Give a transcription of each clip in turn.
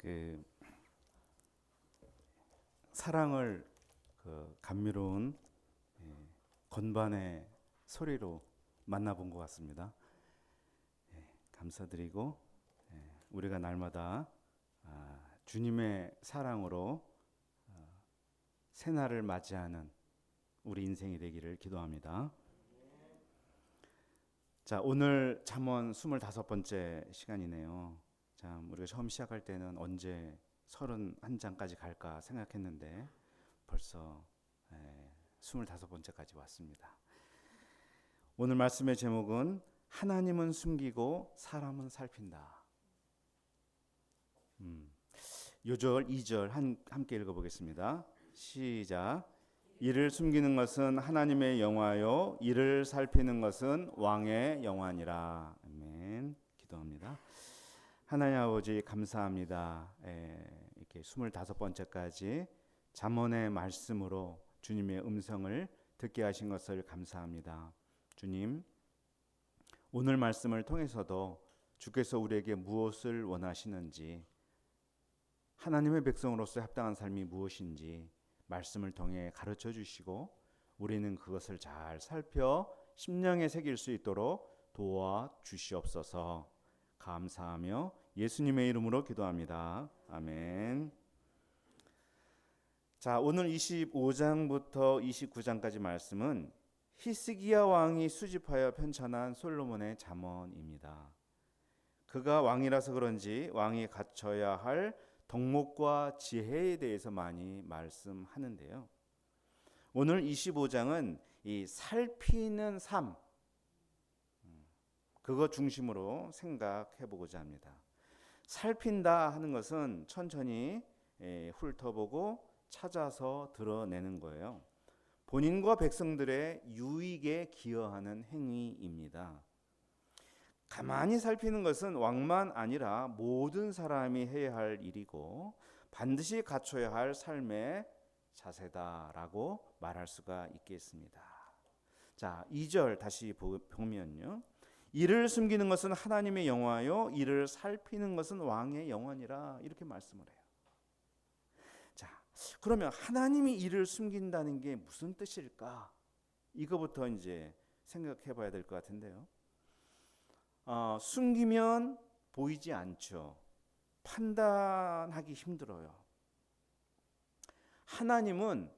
그 사랑을 감미로운 건반의 소리로 만나본 것 같습니다. 감사드리고 우리가 날마다 주님의 사랑으로 새날을 맞이하는 우리 인생이 되기를 기도합니다. 자, 오늘 잠언 25번째 시간이네요. 참 우리가 처음 시작할 때는 언제 31장까지 갈까 생각했는데 벌써 25번째까지 왔습니다. 오늘 말씀의 제목은 하나님은 숨기고 사람은 살핀다. 요절 2절 함께 읽어보겠습니다. 시작. 이를 숨기는 것은 하나님의 영화요 이를 살피는 것은 왕의 영화니라. 아멘. 기도합니다. 하나님 아버지 감사합니다. 이렇게 25번째까지 잠언의 말씀으로 주님의 음성을 듣게 하신 것을 감사합니다. 주님, 오늘 말씀을 통해서도 주께서 우리에게 무엇을 원하시는지, 하나님의 백성으로서 합당한 삶이 무엇인지 말씀을 통해 가르쳐 주시고 우리는 그것을 잘 살펴 심령에 새길 수 있도록 도와주시옵소서. 감사하며 예수님의 이름으로 기도합니다. 아멘. 자, 오늘 25장부터 29장까지 말씀은 히스기야 왕이 수집하여 편찬한 솔로몬의 잠언입니다. 그가 왕이라서 그런지 왕이 갖춰야 할 덕목과 지혜에 대해서 많이 말씀하는데요. 오늘 25장은 이 살피는 삶, 그거 중심으로 생각해 보고자 합니다. 살핀다 하는 것은 천천히 훑어보고 찾아서 드러내는 거예요. 본인과 백성들의 유익에 기여하는 행위입니다. 가만히 살피는 것은 왕만 아니라 모든 사람이 해야 할 일이고 반드시 갖춰야 할 삶의 자세다라고 말할 수가 있겠습니다. 자, 2절 다시 보면요. 이를 숨기는 것은 하나님의 영화요 이를 살피는 것은 왕의 영화니라, 이렇게 말씀을 해요. 자, 그러면 하나님이 이를 숨긴다는 게 무슨 뜻일까? 이거부터 이제 생각해 봐야 될 것 같은데요. 숨기면 보이지 않죠. 판단하기 힘들어요. 하나님은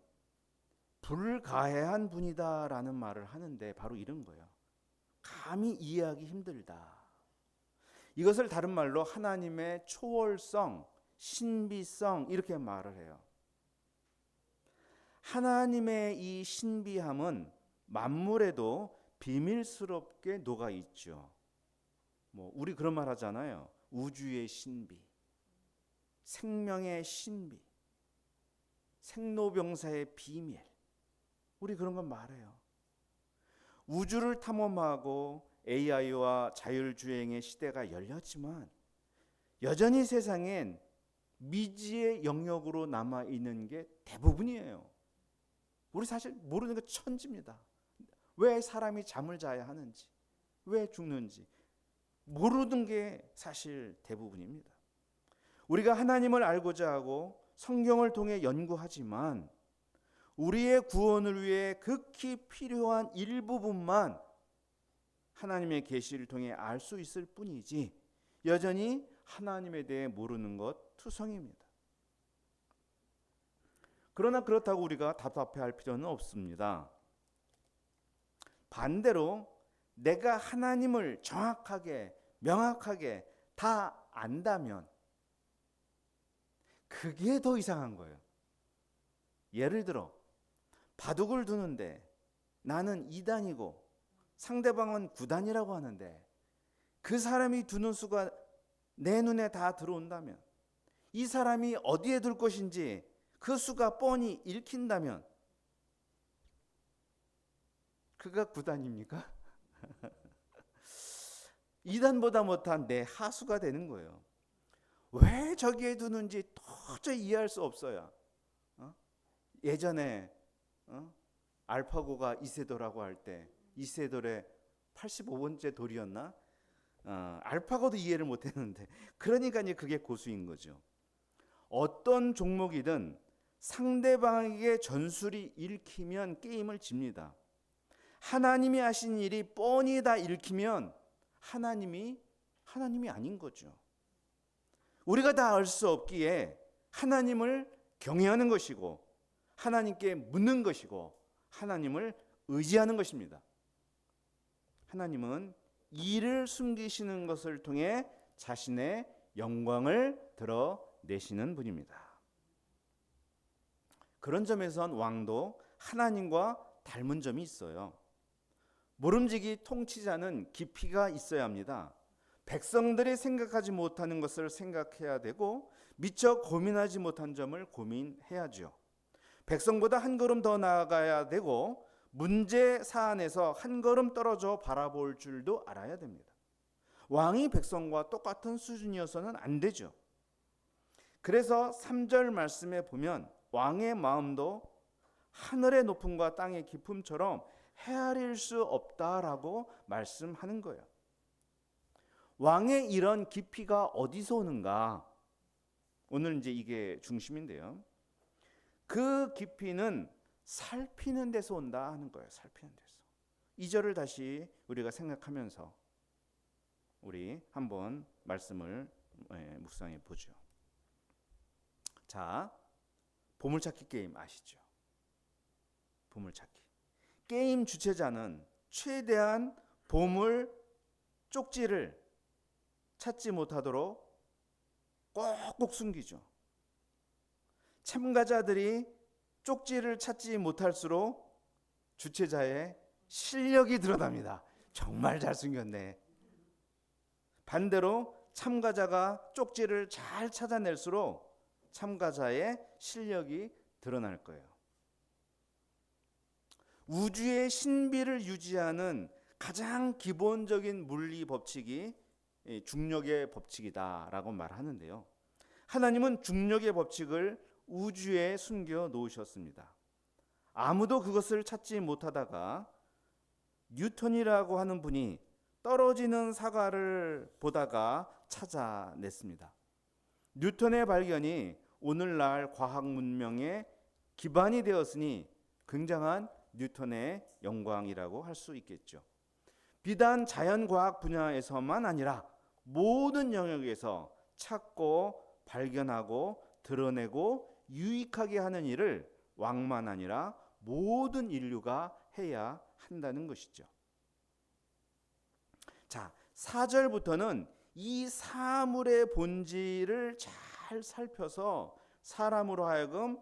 불가해한 분이다라는 말을 하는데 바로 이런 거예요. 감히 이해하기 힘들다. 이것을 다른 말로 하나님의 초월성, 신비성 이렇게 말을 해요. 하나님의 이 신비함은 만물에도 비밀스럽게 녹아 있죠. 우리 그런 말 하잖아요. 우주의 신비, 생명의 신비, 생로병사의 비밀. 우리 그런 건 말해요. 우주를 탐험하고 AI와 자율주행의 시대가 열렸지만 여전히 세상엔 미지의 영역으로 남아있는 게 대부분이에요. 우리 사실 모르는 게 천지입니다. 왜 사람이 잠을 자야 하는지, 왜 죽는지 모르는 게 사실 대부분입니다. 우리가 하나님을 알고자 하고 성경을 통해 연구하지만 우리의 구원을 위해 극히 필요한 일부분만 하나님의 계시를 통해 알 수 있을 뿐이지 여전히 하나님에 대해 모르는 것 투성입니다. 그러나 그렇다고 우리가 답답해할 필요는 없습니다. 반대로 내가 하나님을 정확하게 명확하게 다 안다면 그게 더 이상한 거예요. 예를 들어 바둑을 두는데 나는 2단이고 상대방은 9단이라고 하는데 그 사람이 두는 수가 내 눈에 다 들어온다면, 이 사람이 어디에 둘 것인지 그 수가 뻔히 읽힌다면 그가 9단입니까? 2단보다 못한 내 하수가 되는 거예요. 왜 저기에 두는지 도저히 이해할 수 없어요. 예전에 알파고가 이세돌하고 할 때 이세돌의 85번째 돌이었나? 알파고도 이해를 못했는데 그러니까 이제 그게 고수인 거죠. 어떤 종목이든 상대방에게 전술이 읽히면 게임을 집니다. 하나님이 하신 일이 뻔히 다 읽히면 하나님이 아닌 거죠. 우리가 다 알 수 없기에 하나님을 경외하는 것이고 하나님께 묻는 것이고 하나님을 의지하는 것입니다. 하나님은 이를 숨기시는 것을 통해 자신의 영광을 드러내시는 분입니다. 그런 점에선 왕도 하나님과 닮은 점이 있어요. 모름지기 통치자는 깊이가 있어야 합니다. 백성들이 생각하지 못하는 것을 생각해야 되고 미처 고민하지 못한 점을 고민해야죠. 백성보다 한 걸음 더 나아가야 되고 문제 사안에서 한 걸음 떨어져 바라볼 줄도 알아야 됩니다. 왕이 백성과 똑같은 수준이어서는 안 되죠. 그래서 3절 말씀에 보면 왕의 마음도 하늘의 높음과 땅의 깊음처럼 헤아릴 수 없다라고 말씀하는 거예요. 왕의 이런 깊이가 어디서 오는가? 오늘 이제 이게 중심인데요. 그 깊이는 살피는 데서 온다 하는 거예요. 살피는 데서. 2절을 다시 우리가 생각하면서 우리 한번 말씀을 묵상해 보죠. 자, 보물찾기 게임 아시죠? 보물찾기. 게임 주최자는 최대한 보물 쪽지를 찾지 못하도록 꼭꼭 숨기죠. 참가자들이 쪽지를 찾지 못할수록 주최자의 실력이 드러납니다. 정말 잘 숨겼네. 반대로 참가자가 쪽지를 잘 찾아낼수록 참가자의 실력이 드러날 거예요. 우주의 신비를 유지하는 가장 기본적인 물리 법칙이 중력의 법칙이다라고 말하는데요. 하나님은 중력의 법칙을 우주에 숨겨 놓으셨습니다. 아무도 그것을 찾지 못하다가 뉴턴이라고 하는 분이 떨어지는 사과를 보다가 찾아냈습니다. 뉴턴의 발견이 오늘날 과학 문명의 기반이 되었으니 굉장한 뉴턴의 영광이라고 할 수 있겠죠. 비단 자연과학 분야에서만 아니라 모든 영역에서 찾고 발견하고 드러내고 유익하게 하는 일을 왕만 아니라 모든 인류가 해야 한다는 것이죠. 자, 4절부터는 이 사물의 본질을 잘 살펴서 사람으로 하여금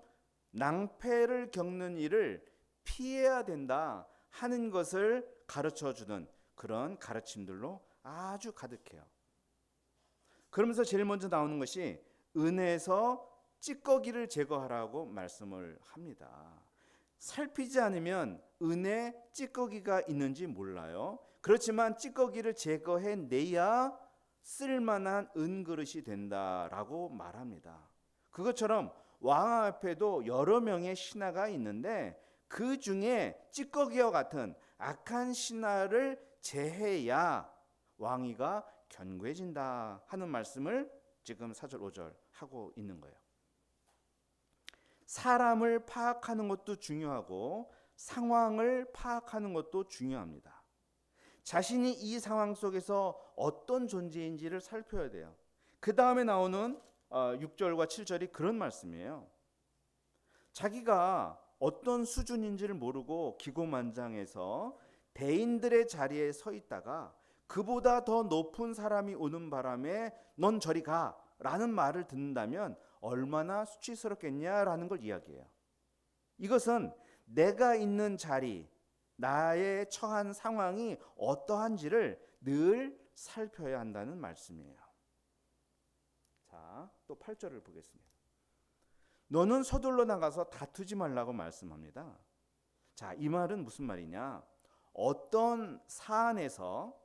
낭패를 겪는 일을 피해야 된다 하는 것을 가르쳐주는 그런 가르침들로 아주 가득해요. 그러면서 제일 먼저 나오는 것이 은에서 찌꺼기를 제거하라고 말씀을 합니다. 살피지 않으면 은에 찌꺼기가 있는지 몰라요. 그렇지만 찌꺼기를 제거해내야 쓸만한 은그릇이 된다라고 말합니다. 그것처럼 왕 앞에도 여러 명의 신하가 있는데 그 중에 찌꺼기와 같은 악한 신하를 제해야 왕위가 견고해진다 하는 말씀을 지금 4절 5절 하고 있는 거예요. 사람을 파악하는 것도 중요하고 상황을 파악하는 것도 중요합니다. 자신이 이 상황 속에서 어떤 존재인지를 살펴야 돼요. 그 다음에 나오는 6절과 7절이 그런 말씀이에요. 자기가 어떤 수준인지를 모르고 기고만장해서 대인들의 자리에 서 있다가 그보다 더 높은 사람이 오는 바람에 넌 저리 가 라는 말을 듣는다면 얼마나 수치스럽겠냐라는 걸 이야기해요. 이것은 내가 있는 자리, 나의 처한 상황이 어떠한지를 늘 살펴야 한다는 말씀이에요. 자, 또 8절을 보겠습니다. 너는 서둘러 나가서 다투지 말라고 말씀합니다. 자, 이 말은 무슨 말이냐? 어떤 사안에서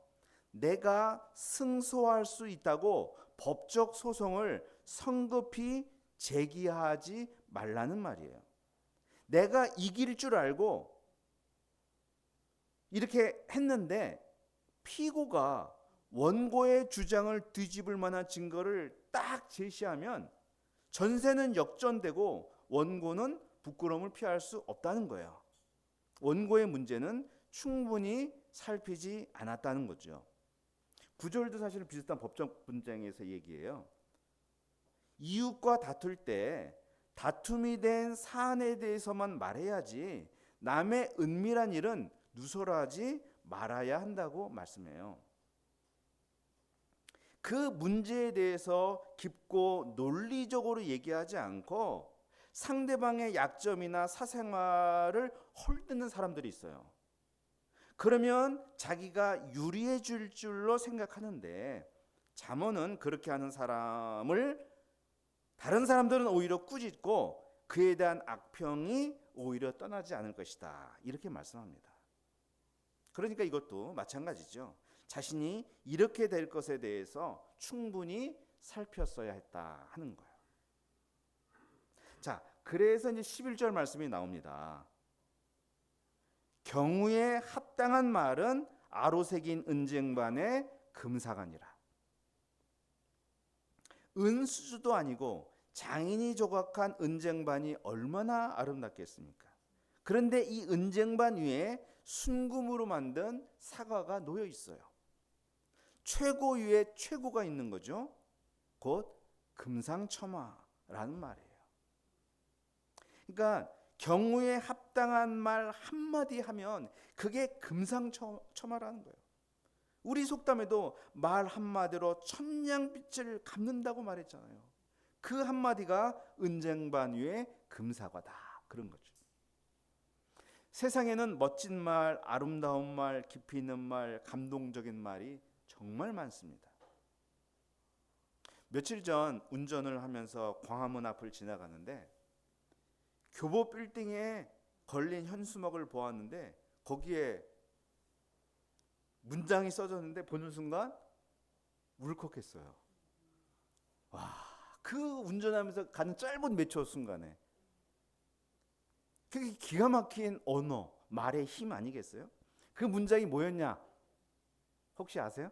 내가 승소할 수 있다고 법적 소송을 성급히 제기하지 말라는 말이에요. 내가 이길 줄 알고 이렇게 했는데 피고가 원고의 주장을 뒤집을 만한 증거를 딱 제시하면 전세는 역전되고 원고는 부끄러움을 피할 수 없다는 거예요. 원고의 문제는 충분히 살피지 않았다는 거죠. 구절도 사실 비슷한 법적 분쟁에서 얘기해요. 이웃과 다툴 때 다툼이 된 사안에 대해서만 말해야지 남의 은밀한 일은 누설하지 말아야 한다고 말씀해요. 그 문제에 대해서 깊고 논리적으로 얘기하지 않고 상대방의 약점이나 사생활을 헐뜯는 사람들이 있어요. 그러면 자기가 유리해질 줄로 생각하는데 잠언은 그렇게 하는 사람을 다른 사람들은 오히려 꾸짖고 그에 대한 악평이 오히려 떠나지 않을 것이다. 이렇게 말씀합니다. 그러니까 이것도 마찬가지죠. 자신이 이렇게 될 것에 대해서 충분히 살폈어야 했다 하는 거예요. 자, 그래서 이제 11절 말씀이 나옵니다. 경우에 합당한 말은 아로새긴 은쟁반의 금사관이라. 은수주도 아니고 장인이 조각한 은쟁반이 얼마나 아름답겠습니까? 그런데 이 은쟁반 위에 순금으로 만든 사과가 놓여 있어요. 최고 위에 최고가 있는 거죠. 곧 금상첨화라는 말이에요. 그러니까 경우에 합당한 말 한마디 하면 그게 금상첨화라는 거예요. 우리 속담에도 말 한마디로 천냥빛을 갚는다고 말했잖아요. 그 한마디가 은쟁반 위에 금사과다. 그런 거죠. 세상에는 멋진 말, 아름다운 말, 깊이 있는 말, 감동적인 말이 정말 많습니다. 며칠 전 운전을 하면서 광화문 앞을 지나가는데 교보 빌딩에 걸린 현수막을 보았는데 거기에 문장이 써졌는데 보는 순간 울컥했어요. 와, 그 운전하면서 가는 짧은 몇 초 순간에 그게 기가 막힌 언어, 말의 힘 아니겠어요? 그 문장이 뭐였냐? 혹시 아세요?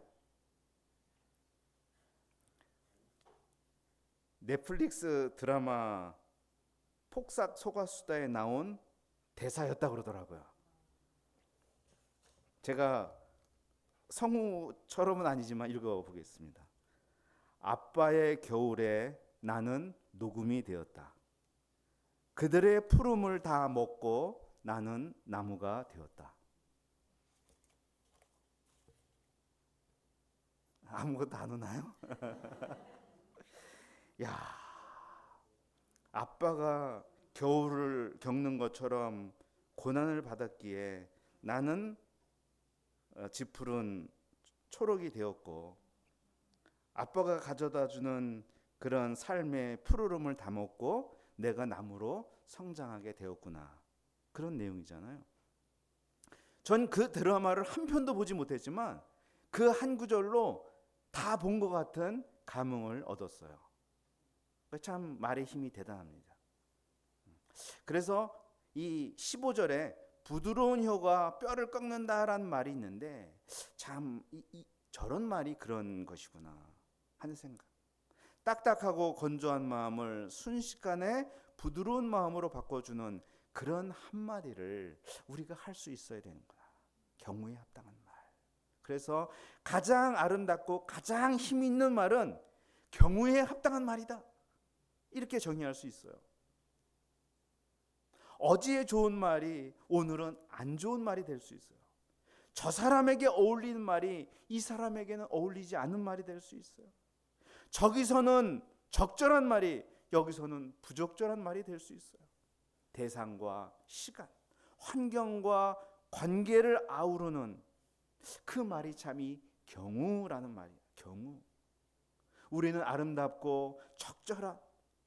넷플릭스 드라마 폭삭 소가수다에 나온 대사였다고 그러더라고요. 제가 성우처럼은 아니지만 읽어보겠습니다. 아빠의 겨울에 나는 녹음이 되었다. 그들의 푸름을 다 먹고 나는 나무가 되었다. 아무것도 안 오나요? 야, 아빠가 겨울을 겪는 것처럼 고난을 받았기에 나는 지푸른 초록이 되었고 아빠가 가져다 주는 그런 삶의 푸르름을 다 먹고 내가 나무로 성장하게 되었구나. 그런 내용이잖아요. 전 그 드라마를 한 편도 보지 못했지만 그 한 구절로 다 본 것 같은 감흥을 얻었어요. 참 말의 힘이 대단합니다. 그래서 이 15절에 부드러운 혀가 뼈를 꺾는다라는 말이 있는데 참 저런 말이 그런 것이구나 하는 생각. 딱딱하고 건조한 마음을 순식간에 부드러운 마음으로 바꿔주는 그런 한마디를 우리가 할 수 있어야 되는구나. 경우에 합당한 말. 그래서 가장 아름답고 가장 힘 있는 말은 경우에 합당한 말이다. 이렇게 정의할 수 있어요. 어제의 좋은 말이 오늘은 안 좋은 말이 될 수 있어요. 저 사람에게 어울리는 말이 이 사람에게는 어울리지 않는 말이 될 수 있어요. 저기서는 적절한 말이 여기서는 부적절한 말이 될 수 있어요. 대상과 시간, 환경과 관계를 아우르는 그 말이 참이 경우라는 말이에요. 경우. 우리는 아름답고 적절한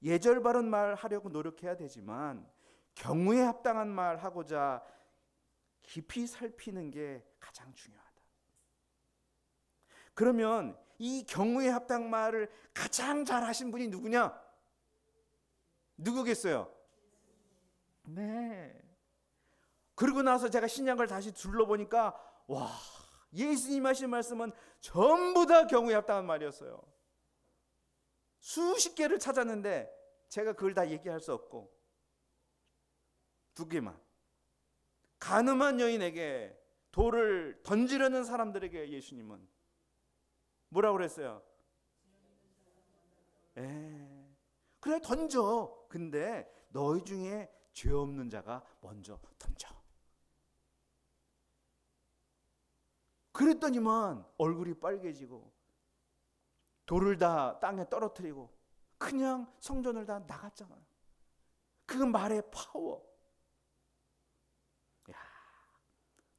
예절 바른 말 하려고 노력해야 되지만 경우에 합당한 말 하고자 깊이 살피는 게 가장 중요하다. 그러면 이 경우에 합당한 말을 가장 잘 하신 분이 누구냐? 누구겠어요? 네. 그러고 나서 제가 신약을 다시 둘러보니까 와, 예수님 하신 말씀은 전부 다 경우에 합당한 말이었어요. 수십 개를 찾았는데 제가 그걸 다 얘기할 수 없고 두 개만. 가늠한 여인에게 돌을 던지려는 사람들에게 예수님은 뭐라고 그랬어요? 그래 던져. 근데 너희 중에 죄 없는 자가 먼저 던져. 그랬더니만 얼굴이 빨개지고 돌을 다 땅에 떨어뜨리고 그냥 성전을 다 나갔잖아요. 그 말의 파워.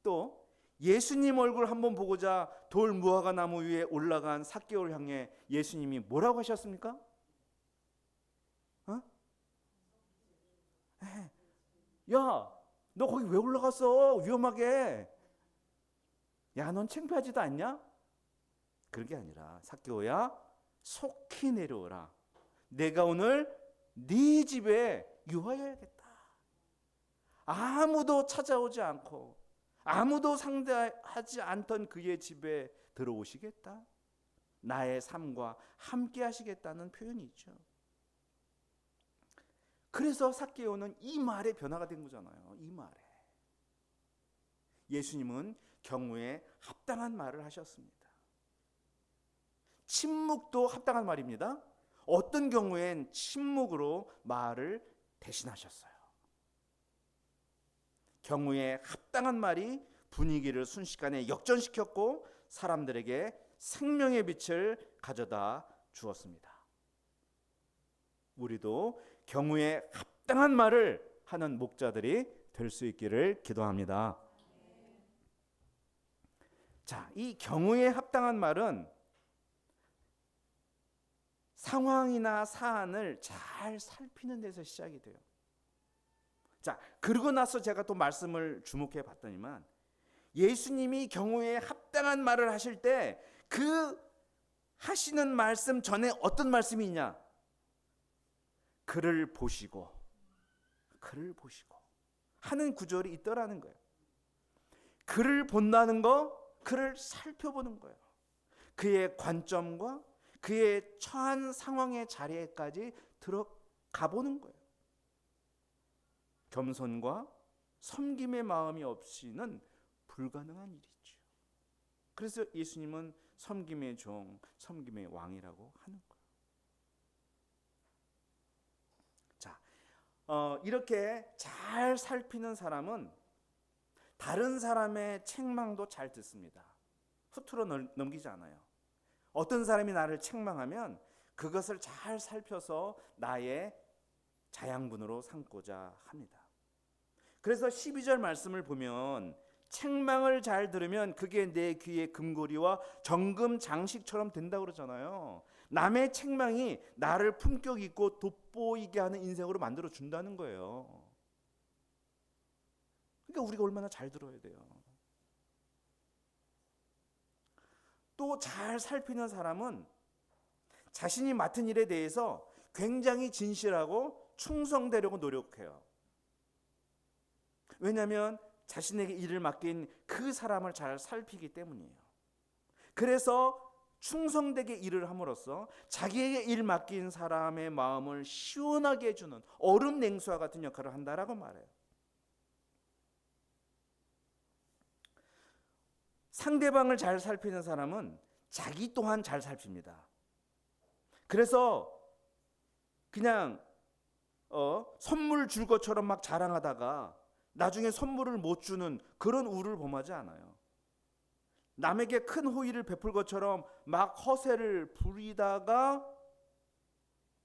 또 예수님 얼굴 한번 보고자 돌 무화과 나무 위에 올라간 삭개오를 향해 예수님이 뭐라고 하셨습니까? 야, 너 거기 왜 올라갔어? 위험하게. 야, 넌 창피하지도 않냐? 그런 게 아니라 삭개오야, 속히 내려오라. 내가 오늘 네 집에 유하여야겠다. 아무도 찾아오지 않고 아무도 상대하지 않던 그의 집에 들어오시겠다. 나의 삶과 함께 하시겠다는 표현이 있죠. 그래서 삭개오는 이 말에 변화가 된 거잖아요. 이 말에. 예수님은 경우에 합당한 말을 하셨습니다. 침묵도 합당한 말입니다. 어떤 경우엔 침묵으로 말을 대신하셨어요. 경우에 합당한 말이 분위기를 순식간에 역전시켰고 사람들에게 생명의 빛을 가져다 주었습니다. 우리도 경우에 합당한 말을 하는 목자들이 될 수 있기를 기도합니다. 자, 이 경우에 합당한 말은 상황이나 사안을 잘 살피는 데서 시작이 돼요. 자, 그러고 나서 제가 또 말씀을 주목해 봤더니만 예수님이 경우에 합당한 말을 하실 때 그 하시는 말씀 전에 어떤 말씀이 있냐? 그를 보시고 하는 구절이 있더라는 거예요. 그를 본다는 거, 그를 살펴보는 거예요. 그의 관점과 그의 처한 상황의 자리에까지 들어가 보는 거예요. 겸손과 섬김의 마음이 없이는 불가능한 일이죠. 그래서 예수님은 섬김의 종, 섬김의 왕이라고 하는 거예요. 자, 이렇게 잘 살피는 사람은 다른 사람의 책망도 잘 듣습니다. 후투로 넘기지 않아요. 어떤 사람이 나를 책망하면 그것을 잘 살펴서 나의 자양분으로 삼고자 합니다. 그래서 12절 말씀을 보면 책망을 잘 들으면 그게 내 귀의 금고리와 정금 장식처럼 된다고 그러잖아요. 남의 책망이 나를 품격 있고 돋보이게 하는 인생으로 만들어 준다는 거예요. 그러니까 우리가 얼마나 잘 들어야 돼요. 또 잘 살피는 사람은 자신이 맡은 일에 대해서 굉장히 진실하고 충성되려고 노력해요. 왜냐하면 자신에게 일을 맡긴 그 사람을 잘 살피기 때문이에요. 그래서 충성되게 일을 함으로써 자기에게 일 맡긴 사람의 마음을 시원하게 해주는 얼음 냉수와 같은 역할을 한다라고 말해요. 상대방을 잘 살피는 사람은 자기 또한 잘 살핍니다. 그래서 그냥 선물 줄 것처럼 막 자랑하다가 나중에 선물을 못 주는 그런 우를 범하지 않아요. 남에게 큰 호의를 베풀 것처럼 막 허세를 부리다가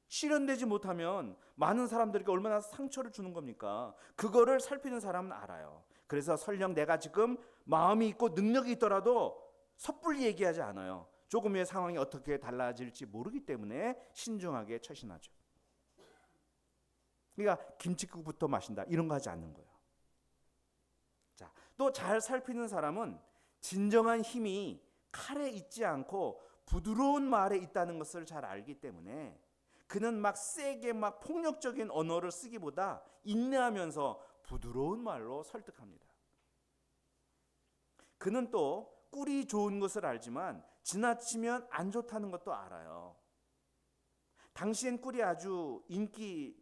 실현되지 못하면 많은 사람들에게 얼마나 상처를 주는 겁니까? 그거를 살피는 사람은 알아요. 그래서 설령 내가 지금 마음이 있고 능력이 있더라도 섣불리 얘기하지 않아요. 조금 후에 상황이 어떻게 달라질지 모르기 때문에 신중하게 처신하죠. 그러니까 김칫국부터 마신다 이런 거 하지 않는 거예요. 자, 또 잘 살피는 사람은 진정한 힘이 칼에 있지 않고 부드러운 말에 있다는 것을 잘 알기 때문에 그는 막 세게 막 폭력적인 언어를 쓰기보다 인내하면서 부드러운 말로 설득합니다. 그는 또 꿀이 좋은 것을 알지만 지나치면 안 좋다는 것도 알아요. 당시엔 꿀이 아주 인기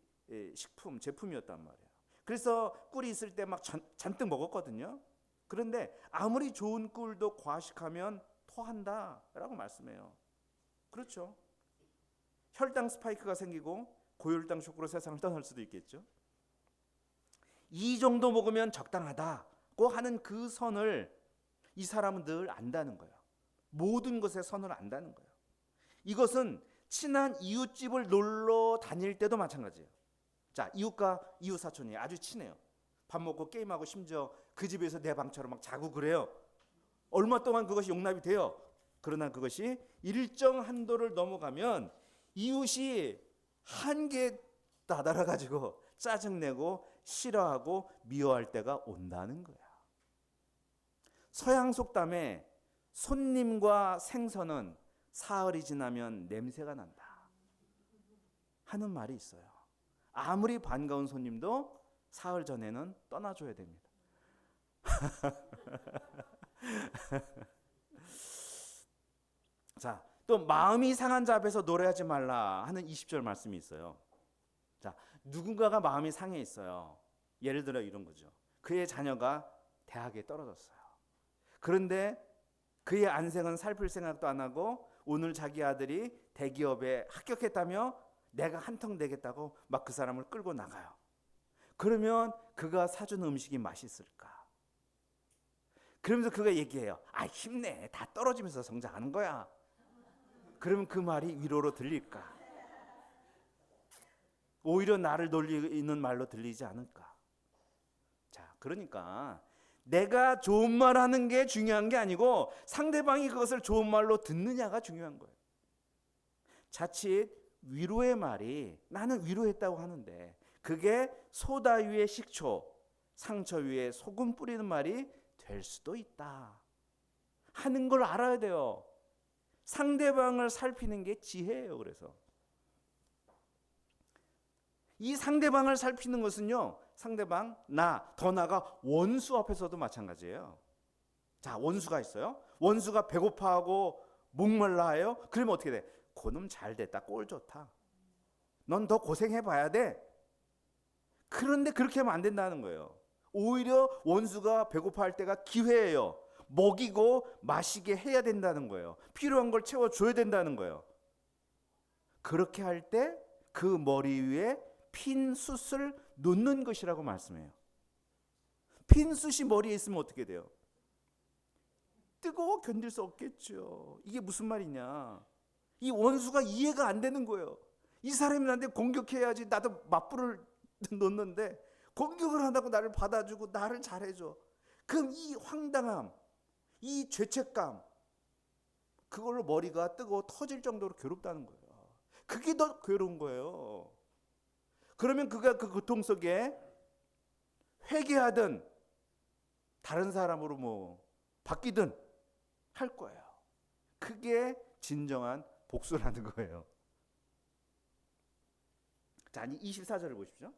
식품 제품이었단 말이에요. 그래서 꿀이 있을 때 막 잔뜩 먹었거든요. 그런데 아무리 좋은 꿀도 과식하면 토한다라고 말씀해요. 그렇죠. 혈당 스파이크가 생기고 고혈당 쇼크로 세상을 떠날 수도 있겠죠. 이 정도 먹으면 적당하다고 하는 그 선을 이 사람은 늘 안다는 거예요. 모든 것의 선을 안다는 거예요. 이것은 친한 이웃집을 놀러 다닐 때도 마찬가지예요. 자, 이웃과 이웃 사촌이 아주 친해요. 밥 먹고 게임하고 심지어 그 집에서 내 방처럼 막 자고 그래요. 얼마 동안 그것이 용납이 돼요. 그러나 그것이 일정 한도를 넘어가면 이웃이 한계에 다다라 가지고 짜증내고 싫어하고 미워할 때가 온다는 거야. 서양 속담에 손님과 생선은 사흘이 지나면 냄새가 난다 하는 말이 있어요. 아무리 반가운 손님도 사흘 전에는 떠나줘야 됩니다. 자, 또 마음이 상한 자 앞에서 노래하지 말라 하는 20절 말씀이 있어요. 자, 누군가가 마음이 상해 있어요. 예를 들어 이런 거죠. 그의 자녀가 대학에 떨어졌어요. 그런데 그의 안생은 살필 생각도 안 하고 오늘 자기 아들이 대기업에 합격했다며 내가 한턱 내겠다고 막 그 사람을 끌고 나가요. 그러면 그가 사준 음식이 맛있을까? 그러면서 그가 얘기해요. 아, 힘내. 다 떨어지면서 성장하는 거야. 그러면 그 말이 위로로 들릴까? 오히려 나를 놀리는 말로 들리지 않을까? 자, 그러니까 내가 좋은 말 하는 게 중요한 게 아니고 상대방이 그것을 좋은 말로 듣느냐가 중요한 거예요. 자칫 위로의 말이 나는 위로했다고 하는데 그게 소다 위에 식초, 상처 위에 소금 뿌리는 말이 될 수도 있다 하는 걸 알아야 돼요. 상대방을 살피는 게 지혜예요. 그래서 이 상대방을 살피는 것은요, 상대방, 더 나아가 원수 앞에서도 마찬가지예요. 자, 원수가 있어요. 원수가 배고파하고 목말라해요. 그러면 어떻게 돼? 그놈 잘 됐다. 꼴 좋다. 넌 더 고생해봐야 돼. 그런데 그렇게 하면 안 된다는 거예요. 오히려 원수가 배고파할 때가 기회예요. 먹이고 마시게 해야 된다는 거예요. 필요한 걸 채워줘야 된다는 거예요. 그렇게 할 때 그 머리 위에 핀 숯을 놓는 것이라고 말씀해요. 핀 숯이 머리에 있으면 어떻게 돼요? 뜨거워 견딜 수 없겠죠. 이게 무슨 말이냐? 이 원수가 이해가 안 되는 거예요. 이 사람이 나한테 공격해야지 나도 맞불을 놓는데 공격을 한다고 나를 받아주고 나를 잘해줘. 그럼 이 황당함, 이 죄책감, 그걸로 머리가 뜨거워 터질 정도로 괴롭다는 거예요. 그게 더 괴로운 거예요. 그러면 그가 그 고통 속에 회개하든 다른 사람으로 바뀌든 할 거예요. 그게 진정한 복수라는 거예요. 자, 24절을 보십시오.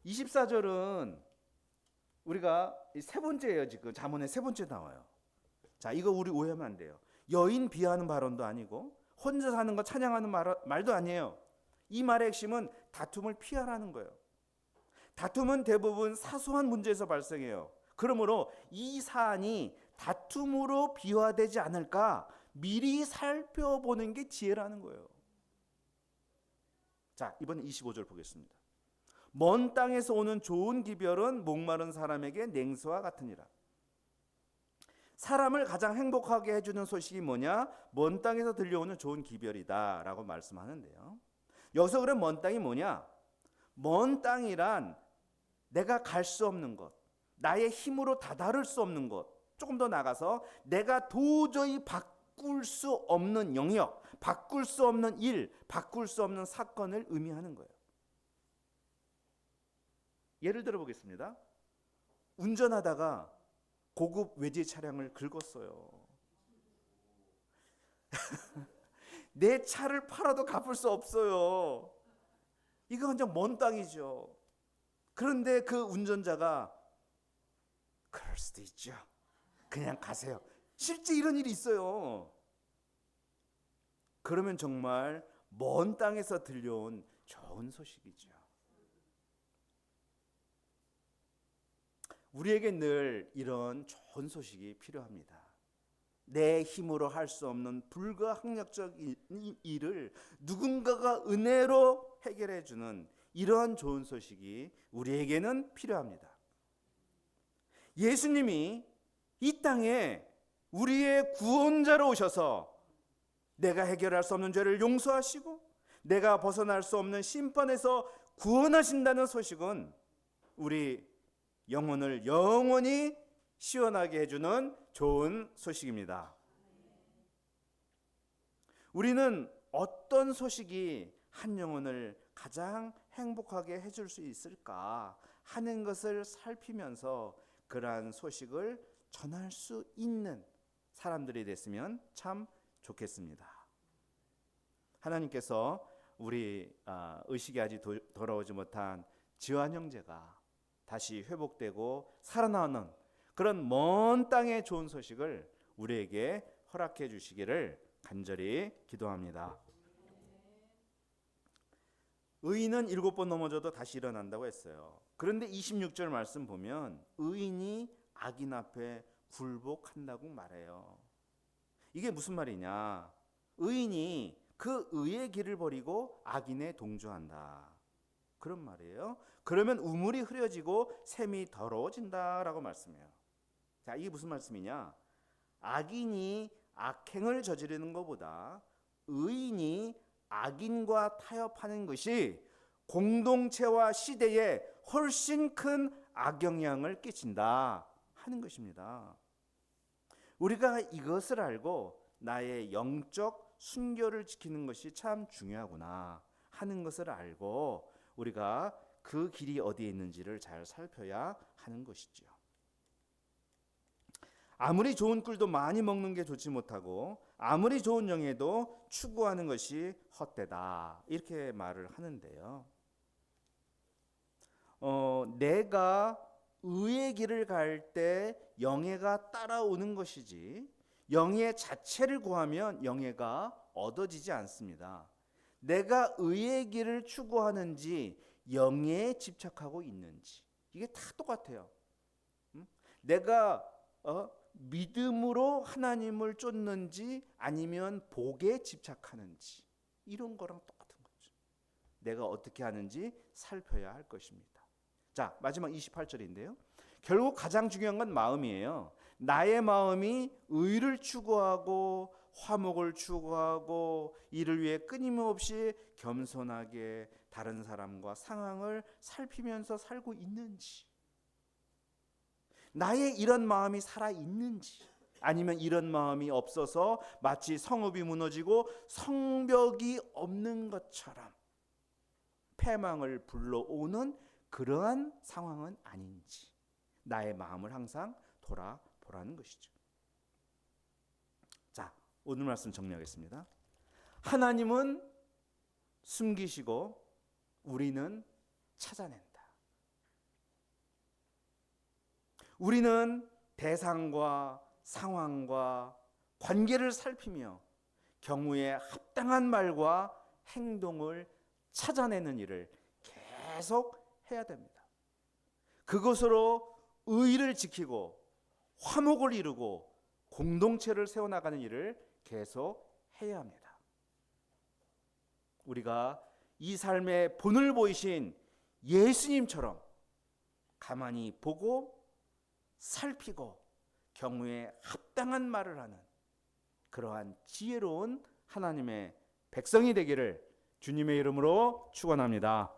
24절은 우리가 세 번째예요. 지금 잠언의 세 번째 나와요. 자, 이거 우리 오해하면 안 돼요. 여인 비하하는 발언도 아니고 혼자 사는 거 찬양하는 말도 아니에요. 이 말의 핵심은 다툼을 피하라는 거예요. 다툼은 대부분 사소한 문제에서 발생해요. 그러므로 이 사안이 다툼으로 비화되지 않을까 미리 살펴보는 게 지혜라는 거예요. 자, 이번에 25절 보겠습니다. 먼 땅에서 오는 좋은 기별은 목마른 사람에게 냉수와 같으니라. 사람을 가장 행복하게 해주는 소식이 뭐냐? 먼 땅에서 들려오는 좋은 기별이다 라고 말씀하는데요. 여기서 그럼 먼 땅이 뭐냐? 먼 땅이란 내가 갈 수 없는 것, 나의 힘으로 다다를 수 없는 것, 조금 더 나가서 내가 도저히 바꿀 수 없는 영역, 바꿀 수 없는 일, 바꿀 수 없는 사건을 의미하는 거예요. 예를 들어 보겠습니다. 운전하다가 고급 외제 차량을 긁었어요. 내 차를 팔아도 갚을 수 없어요. 이거 완전 먼 땅이죠. 그런데 그 운전자가 그럴 수도 있죠. 그냥 가세요. 실제 이런 일이 있어요. 그러면 정말 먼 땅에서 들려온 좋은 소식이죠. 우리에게 늘 이런 좋은 소식이 필요합니다. 내 힘으로 할 수 없는 불가항력적 일을 누군가가 은혜로 해결해 주는 이러한 좋은 소식이 우리에게는 필요합니다. 예수님이 이 땅에 우리의 구원자로 오셔서 내가 해결할 수 없는 죄를 용서하시고 내가 벗어날 수 없는 심판에서 구원하신다는 소식은 우리 영혼을 영원히 시원하게 해주는 좋은 소식입니다. 우리는 어떤 소식이 한 영혼을 가장 행복하게 해줄 수 있을까 하는 것을 살피면서 그러한 소식을 전할 수 있는 사람들이 됐으면 참 좋겠습니다. 하나님께서 우리 의식이 아직 돌아오지 못한 지환 형제가 다시 회복되고 살아나는 그런 먼 땅의 좋은 소식을 우리에게 허락해 주시기를 간절히 기도합니다. 의인은 7번 넘어져도 다시 일어난다고 했어요. 그런데 26절 말씀 보면 의인이 악인 앞에 굴복한다고 말해요. 이게 무슨 말이냐? 의인이 그 의의 길을 버리고 악인에 동조한다, 그런 말이에요. 그러면 우물이 흐려지고 샘이 더러워진다라고 말씀해요. 자, 이게 무슨 말씀이냐? 악인이 악행을 저지르는 것보다 의인이 악인과 타협하는 것이 공동체와 시대에 훨씬 큰 악영향을 끼친다 하는 것입니다. 우리가 이것을 알고 나의 영적 순결을 지키는 것이 참 중요하구나 하는 것을 알고 우리가 그 길이 어디에 있는지를 잘 살펴야 하는 것이죠. 아무리 좋은 꿀도 많이 먹는 게 좋지 못하고 아무리 좋은 영예도 추구하는 것이 헛되다, 이렇게 말을 하는데요. 내가 의의 길을 갈 때 영예가 따라오는 것이지 영예 자체를 구하면 영예가 얻어지지 않습니다. 내가 의의 길을 추구하는지 영예에 집착하고 있는지, 이게 다 똑같아요. 내가 믿음으로 하나님을 쫓는지 아니면 복에 집착하는지, 이런 거랑 똑같은 거죠. 내가 어떻게 하는지 살펴야 할 것입니다. 자, 마지막 28절인데요. 결국 가장 중요한 건 마음이에요. 나의 마음이 의를 추구하고 화목을 추구하고 이를 위해 끊임없이 겸손하게 다른 사람과 상황을 살피면서 살고 있는지, 나의 이런 마음이 살아있는지, 아니면 이런 마음이 없어서 마치 성읍이 무너지고 성벽이 없는 것처럼 패망을 불러오는 그러한 상황은 아닌지, 나의 마음을 항상 돌아보라는 것이죠. 자, 오늘 말씀 정리하겠습니다. 하나님은 숨기시고 우리는 찾아낸다. 우리는 대상과 상황과 관계를 살피며 경우에 합당한 말과 행동을 찾아내는 일을 계속 해야 됩니다. 그것으로 의를 지키고 화목을 이루고 공동체를 세워나가는 일을 계속 해야 합니다. 우리가 이 삶의 본을 보이신 예수님처럼 가만히 보고 살피고 경우에 합당한 말을 하는 그러한 지혜로운 하나님의 백성이 되기를 주님의 이름으로 축원합니다.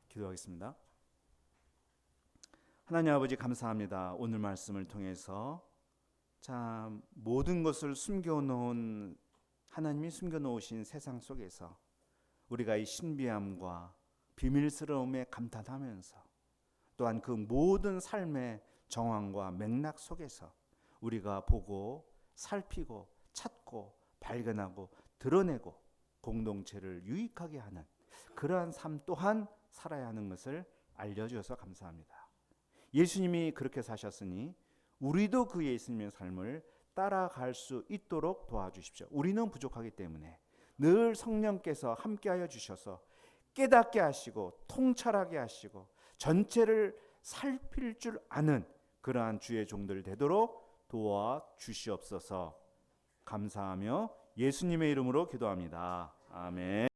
기도하겠습니다. 하나님 아버지, 감사합니다. 오늘 말씀을 통해서 참 모든 것을 숨겨놓은 하나님이 숨겨놓으신 세상 속에서 우리가 이 신비함과 비밀스러움에 감탄하면서 또한 그 모든 삶의 정황과 맥락 속에서 우리가 보고 살피고 찾고 발견하고 드러내고 공동체를 유익하게 하는 그러한 삶 또한 살아야 하는 것을 알려주셔서 감사합니다. 예수님이 그렇게 사셨으니 우리도 그 예수님의 삶을 따라갈 수 있도록 도와주십시오. 우리는 부족하기 때문에 늘 성령께서 함께하여 주셔서 깨닫게 하시고 통찰하게 하시고 전체를 살필 줄 아는 그러한 주의 종들 되도록 도와 주시옵소서. 감사하며 예수님의 이름으로 기도합니다. 아멘.